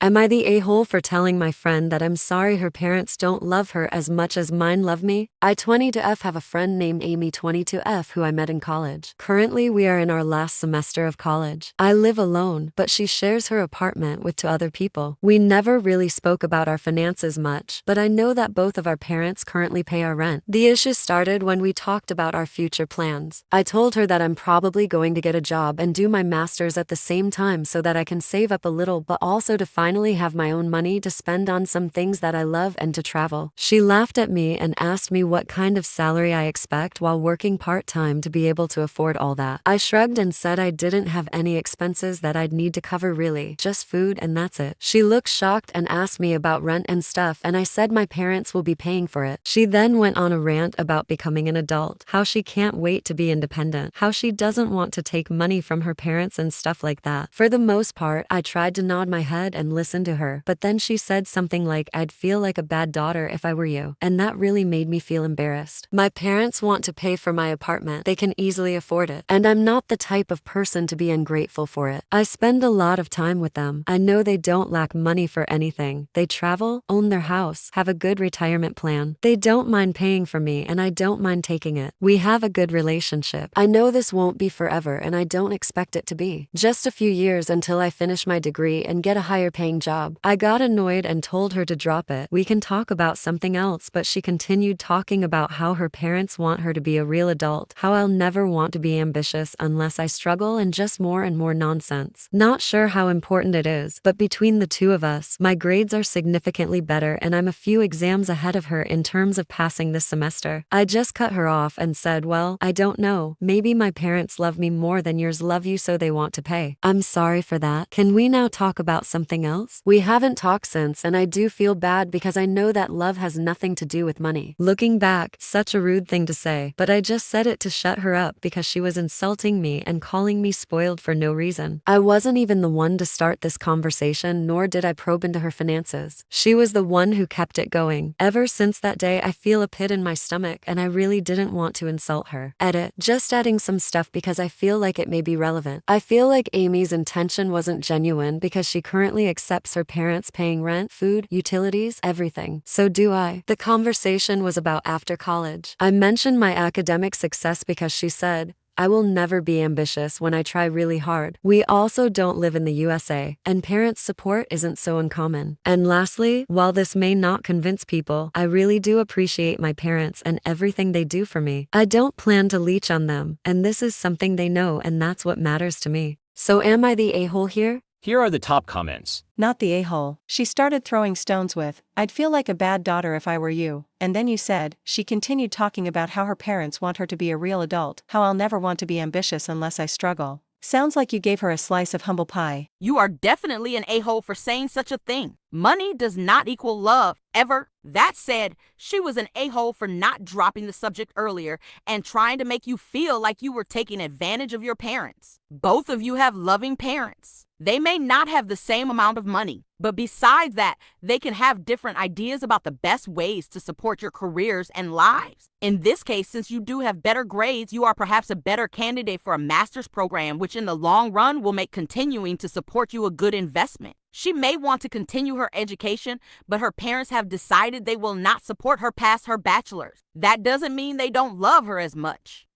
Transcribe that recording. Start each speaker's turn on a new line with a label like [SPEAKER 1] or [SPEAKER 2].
[SPEAKER 1] Am I the a-hole for telling my friend that I'm sorry her parents don't love her as much as mine love me? I 22F have a friend named Amy 22F who I met in college. Currently we are in our last semester of college. I live alone, but she shares her apartment with two other people. We never really spoke about our finances much, but I know that both of our parents currently pay our rent. The issue started when we talked about our future plans. I told her that I'm probably going to get a job and do my master's at the same time so that I can save up a little but also to finally have my own money to spend on some things that I love and to travel. She laughed at me and asked me what kind of salary I expect while working part-time to be able to afford all that. I shrugged and said I didn't have any expenses that I'd need to cover really, just food and that's it. She looked shocked and asked me about rent and stuff and I said my parents will be paying for it. She then went on a rant about becoming an adult, how she can't wait to be independent, how she doesn't want to take money from her parents and stuff like that. For the most part, I tried to nod my head and listen to her, but then she said something like I'd feel like a bad daughter if I were you, and that really made me feel embarrassed. My parents want to pay for my apartment, they can easily afford it, and I'm not the type of person to be ungrateful for it. I spend a lot of time with them. I know they don't lack money for anything. They travel, own their house, have a good retirement plan. They don't mind paying for me and I don't mind taking it. We have a good relationship. I know this won't be forever and I don't expect it to be. Just a few years until I finish my degree and get a higher paying job. I got annoyed and told her to drop it. We can talk about something else, but she continued talking about how her parents want her to be a real adult, how I'll never want to be ambitious unless I struggle, and just more and more nonsense. Not sure how important it is, but between the two of us, my grades are significantly better and I'm a few exams ahead of her in terms of passing this semester. I just cut her off and said, well, I don't know, maybe my parents love me more than yours love you so they want to pay. I'm sorry for that. Can we now talk about something else? We haven't talked since and I do feel bad because I know that love has nothing to do with money. Looking back, such a rude thing to say, but I just said it to shut her up because she was insulting me and calling me spoiled for no reason. I wasn't even the one to start this conversation, nor did I probe into her finances. She was the one who kept it going. Ever since that day I feel a pit in my stomach and I really didn't want to insult her. Edit. Just adding some stuff because I feel like it may be relevant. I feel like Amy's intention wasn't genuine because she currently accepts her parents paying rent, food, utilities, everything. So do I. The conversation was about after college. I mentioned my academic success because she said, I will never be ambitious when I try really hard. We also don't live in the USA, and parents' support isn't so uncommon. And lastly, while this may not convince people, I really do appreciate my parents and everything they do for me. I don't plan to leech on them, and this is something they know, and that's what matters to me. So am I the a-hole here?
[SPEAKER 2] Here are the top comments.
[SPEAKER 3] Not the a-hole. She started throwing stones with, I'd feel like a bad daughter if I were you. And then you said, she continued talking about how her parents want her to be a real adult, how I'll never want to be ambitious unless I struggle. Sounds like you gave her a slice of humble pie.
[SPEAKER 4] You are definitely an a-hole for saying such a thing. Money does not equal love, ever. That said, she was an a-hole for not dropping the subject earlier and trying to make you feel like you were taking advantage of your parents. Both of you have loving parents. They may not have the same amount of money, but besides that, they can have different ideas about the best ways to support your careers and lives. In this case, since you do have better grades, you are perhaps a better candidate for a master's program, which in the long run will make continuing to support you a good investment. She may want to continue her education, but her parents have decided they will not support her past her bachelor's. That doesn't mean they don't love her as much.